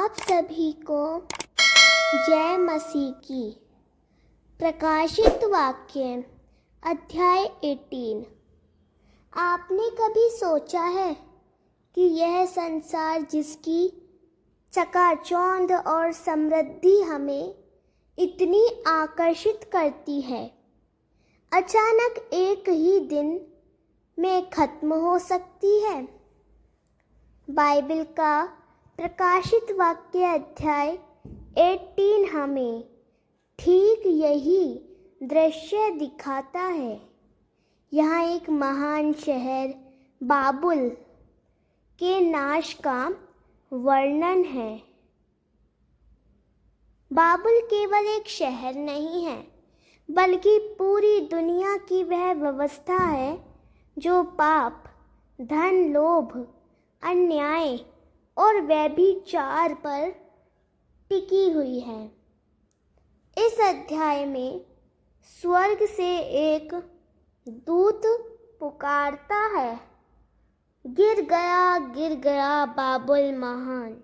आप सभी को जय मसीह की। प्रकाशित वाक्य अध्याय 18। आपने कभी सोचा है कि यह संसार जिसकी चकाचौंध और समृद्धि हमें इतनी आकर्षित करती है, अचानक एक ही दिन में खत्म हो सकती है? बाइबल का प्रकाशित वाक्य अध्याय 18 हमें ठीक यही दृश्य दिखाता है। यहाँ एक महान शहर बाबुल के नाश का वर्णन है। बाबुल केवल एक शहर नहीं है, बल्कि पूरी दुनिया की वह व्यवस्था है जो पाप, धन लोभ, अन्याय और व्यभिचार पर टिकी हुई है। इस अध्याय में स्वर्ग से एक दूत पुकारता है, गिर गया बाबुल महान,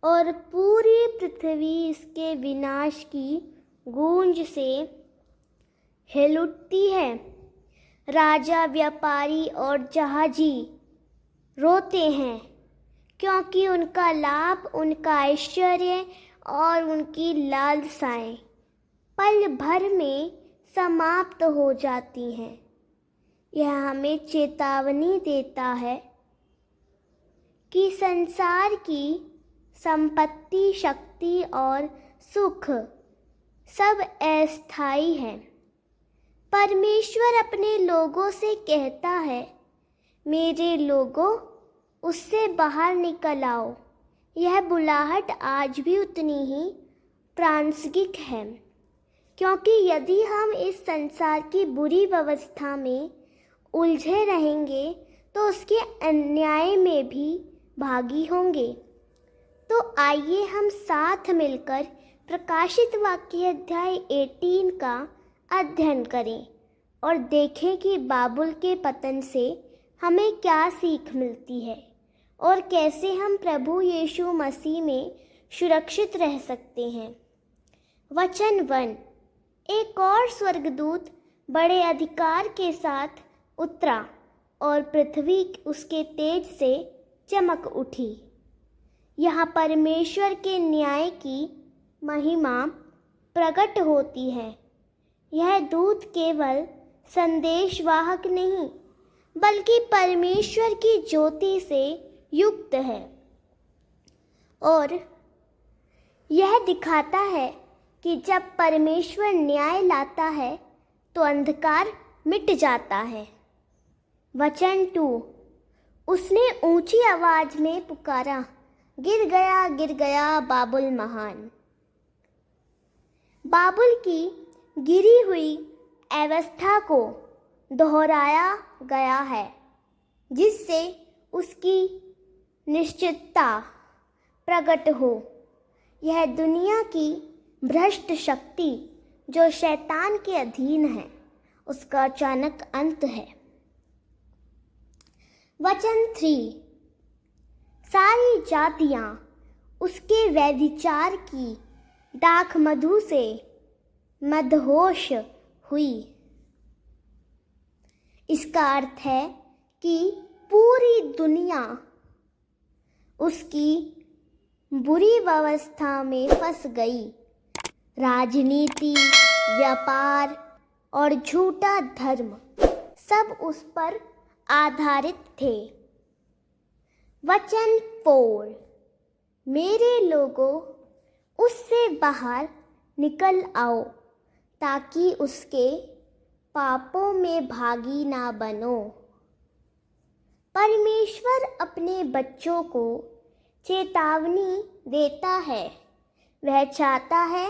और पूरी पृथ्वी इसके विनाश की गूंज से हिल उठती है। राजा, व्यापारी और जहाजी रोते हैं, क्योंकि उनका लाभ, उनका ऐश्वर्य और उनकी लालसाएं पल भर में समाप्त हो जाती हैं। यह हमें चेतावनी देता है कि संसार की संपत्ति, शक्ति और सुख सब अस्थायी है। परमेश्वर अपने लोगों से कहता है, मेरे लोगों, उससे बाहर निकल आओ। यह बुलाहट आज भी उतनी ही प्रासंगिक है, क्योंकि यदि हम इस संसार की बुरी व्यवस्था में उलझे रहेंगे तो उसके अन्याय में भी भागी होंगे। तो आइए हम साथ मिलकर प्रकाशित वाक्य अध्याय 18 का अध्ययन करें और देखें कि बाबुल के पतन से हमें क्या सीख मिलती है और कैसे हम प्रभु यीशु मसीह में सुरक्षित रह सकते हैं। वचन 1। एक और स्वर्गदूत बड़े अधिकार के साथ उतरा और पृथ्वी उसके तेज से चमक उठी। यहाँ परमेश्वर के न्याय की महिमा प्रकट होती है। यह दूत केवल संदेशवाहक नहीं, बल्कि परमेश्वर की ज्योति से युक्त है और यह दिखाता है कि जब परमेश्वर न्याय लाता है तो अंधकार मिट जाता है। वचन 2। उसने ऊंची आवाज में पुकारा, गिर गया बाबुल महान। बाबुल की गिरी हुई अवस्था को दोहराया गया है, जिससे उसकी निश्चितता प्रकट हो। यह दुनिया की भ्रष्ट शक्ति जो शैतान के अधीन है, उसका अचानक अंत है। वचन 3। सारी जातियां उसके व्यभिचार की दाख मधु से मदहोश हुई। इसका अर्थ है कि पूरी दुनिया उसकी बुरी व्यवस्था में फंस गई। राजनीति, व्यापार और झूठा धर्म सब उस पर आधारित थे। वचन 4। मेरे लोगों, उससे बाहर निकल आओ, ताकि उसके पापों में भागी ना बनो। परमेश्वर अपने बच्चों को चेतावनी देता है। वह चाहता है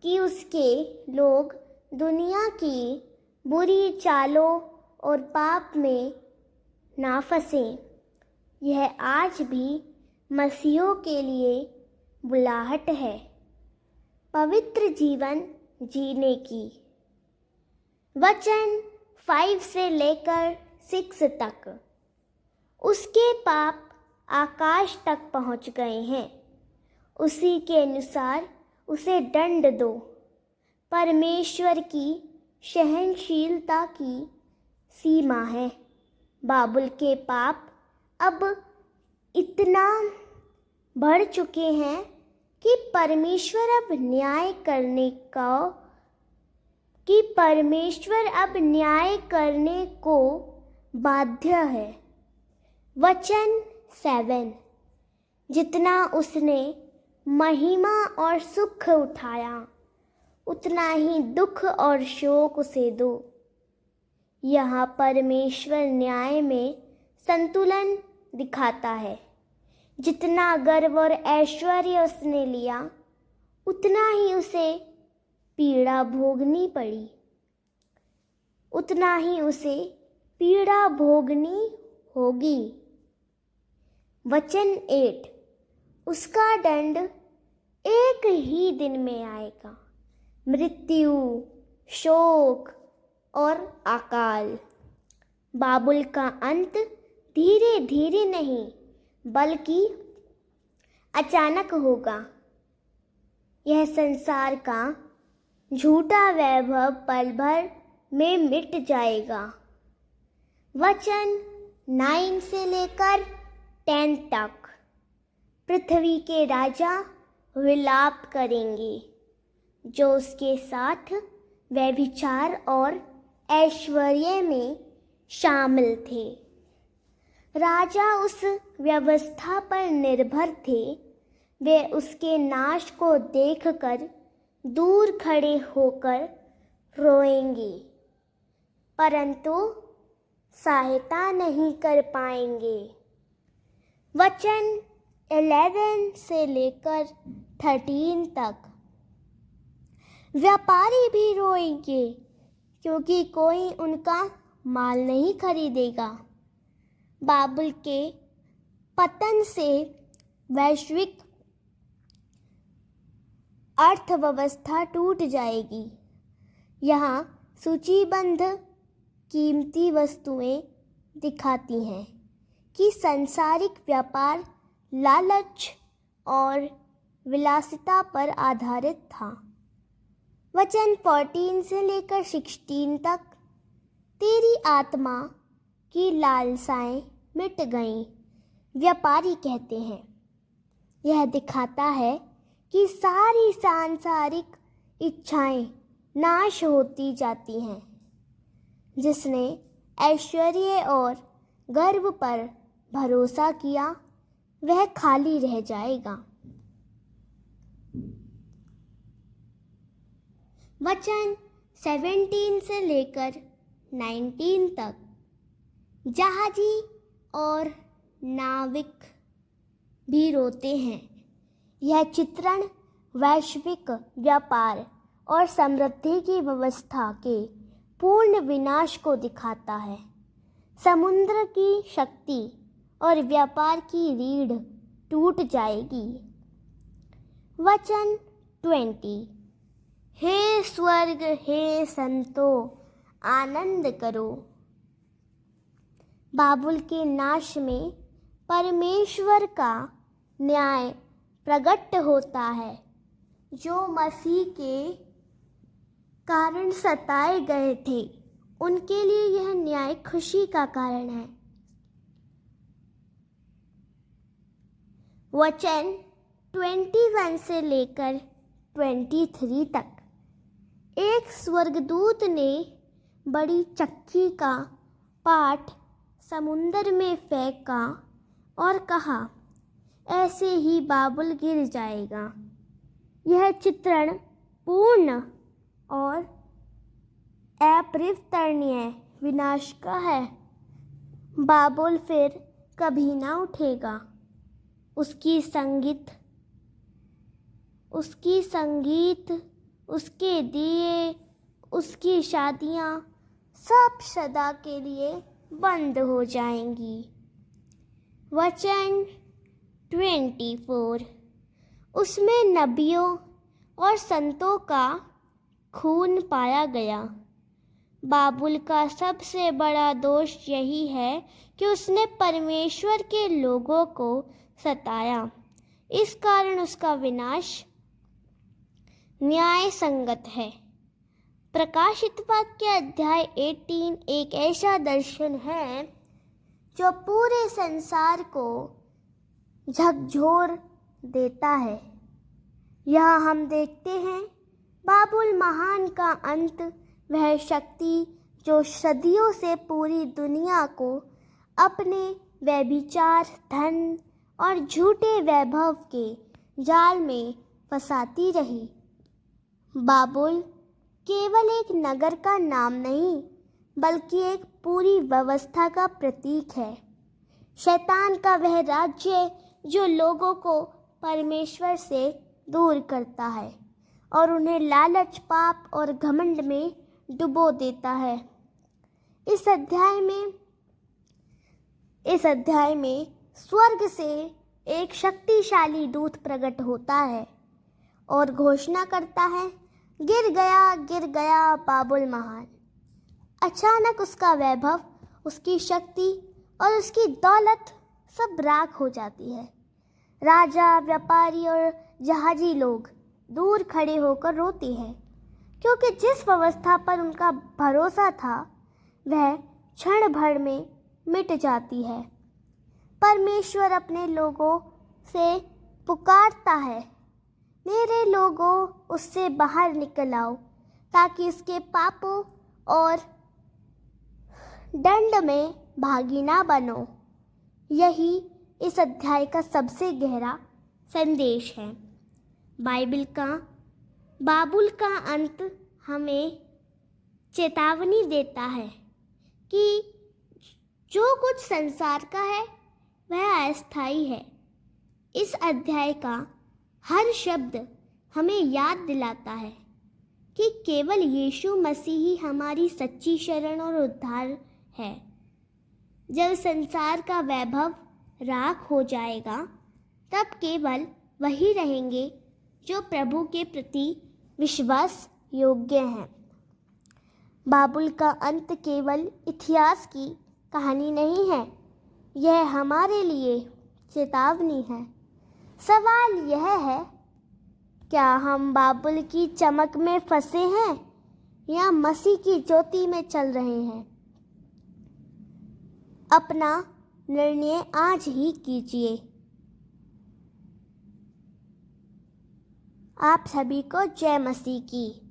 कि उसके लोग दुनिया की बुरी चालों और पाप में ना फंसें। यह आज भी मसीहों के लिए बुलाहट है, पवित्र जीवन जीने की। वचन 5 से लेकर 6 तक। उसके पाप आकाश तक पहुँच गए हैं, उसी के अनुसार उसे दंड दो। परमेश्वर की सहनशीलता की सीमा है। बाबुल के पाप अब इतना बढ़ चुके हैं कि परमेश्वर अब न्याय करने को बाध्य है। वचन 7। जितना उसने महिमा और सुख उठाया, उतना ही दुख और शोक उसे दो। यहाँ परमेश्वर न्याय में संतुलन दिखाता है। जितना गर्व और ऐश्वर्य उसने लिया, उतना ही उसे पीड़ा भोगनी पड़ी, उतना ही उसे पीड़ा भोगनी होगी। वचन 8। उसका दंड एक ही दिन में आएगा, मृत्यु, शोक और अकाल। बाबुल का अंत धीरे धीरे नहीं बल्कि अचानक होगा। यह संसार का झूठा वैभव पल भर में मिट जाएगा। वचन 9 से लेकर 10 तक। पृथ्वी के राजा विलाप करेंगे जो उसके साथ व्यभिचार और ऐश्वर्य में शामिल थे। राजा उस व्यवस्था पर निर्भर थे। वे उसके नाश को देखकर दूर खड़े होकर रोएंगे, परंतु सहायता नहीं कर पाएंगे। वचन 11 से लेकर 13 तक। व्यापारी भी रोएंगे क्योंकि कोई उनका माल नहीं खरीदेगा। बाबुल के पतन से वैश्विक अर्थव्यवस्था टूट जाएगी। यहाँ सूचीबद्ध कीमती वस्तुएं दिखाती हैं कि सांसारिक व्यापार लालच और विलासिता पर आधारित था। वचन 14 से लेकर 16 तक। तेरी आत्मा की लालसाएं मिट गईं, व्यापारी कहते हैं। यह दिखाता है कि सारी सांसारिक इच्छाएं नाश होती जाती हैं। जिसने ऐश्वर्य और गर्व पर भरोसा किया, वह खाली रह जाएगा। वचन 17 से लेकर 19 तक। जहाजी और नाविक भी रोते हैं। यह चित्रण वैश्विक व्यापार और समृद्धि की व्यवस्था के पूर्ण विनाश को दिखाता है। समुद्र की शक्ति और व्यापार की रीढ़ टूट जाएगी। वचन 20। हे स्वर्ग, हे संतो, आनंद करो। बाबुल के नाश में परमेश्वर का न्याय प्रकट होता है। जो मसीह के कारण सताए गए थे, उनके लिए यह न्याय खुशी का कारण है। वचन 21 से लेकर 23 तक। एक स्वर्गदूत ने बड़ी चक्की का पाट समुद्र में फेंका और कहा, ऐसे ही बाबुल गिर जाएगा। यह चित्रण पूर्ण और अपरिवर्तनीय विनाश का है। बाबुल फिर कभी ना उठेगा। उसकी संगीत, उसके दिए, उसकी शादियाँ सब सदा के लिए बंद हो जाएंगी। वचन 24। उसमें नबियों और संतों का खून पाया गया। बाबुल का सबसे बड़ा दोष यही है कि उसने परमेश्वर के लोगों को सताया। इस कारण उसका विनाश न्याय संगत है। प्रकाशित वाक्य अध्याय 18 एक ऐसा दर्शन है जो पूरे संसार को झकझोर देता है। यहाँ हम देखते हैं बाबुल महान का अंत, वह शक्ति जो सदियों से पूरी दुनिया को अपने व्यभिचार, धन और झूठे वैभव के जाल में फंसाती रही। बाबुल केवल एक नगर का नाम नहीं, बल्कि एक पूरी व्यवस्था का प्रतीक है। शैतान का वह राज्य जो लोगों को परमेश्वर से दूर करता है और उन्हें लालच, पाप और घमंड में डुबो देता है। इस अध्याय में स्वर्ग से एक शक्तिशाली दूत प्रकट होता है और घोषणा करता है, गिर गया बाबुल महान। अचानक उसका वैभव, उसकी शक्ति और उसकी दौलत सब राख हो जाती है। राजा, व्यापारी और जहाजी लोग दूर खड़े होकर रोते हैं, क्योंकि जिस व्यवस्था पर उनका भरोसा था वह क्षण भर में मिट जाती है। परमेश्वर अपने लोगों से पुकारता है, मेरे लोगों, उससे बाहर निकल आओ, ताकि इसके पापों और दंड में भागी ना बनो। यही इस अध्याय का सबसे गहरा संदेश है। बाबुल का अंत हमें चेतावनी देता है कि जो कुछ संसार का है वह अस्थायी है। इस अध्याय का हर शब्द हमें याद दिलाता है कि केवल यीशु मसीह ही हमारी सच्ची शरण और उद्धार है। जब संसार का वैभव राख हो जाएगा, तब केवल वही रहेंगे जो प्रभु के प्रति विश्वास योग्य हैं। बाबुल का अंत केवल इतिहास की कहानी नहीं है, यह हमारे लिए चेतावनी है। सवाल यह है, क्या हम बाबुल की चमक में फंसे हैं या मसीह की ज्योति में चल रहे हैं? अपना निर्णय आज ही कीजिए। आप सभी को जय मसीह की।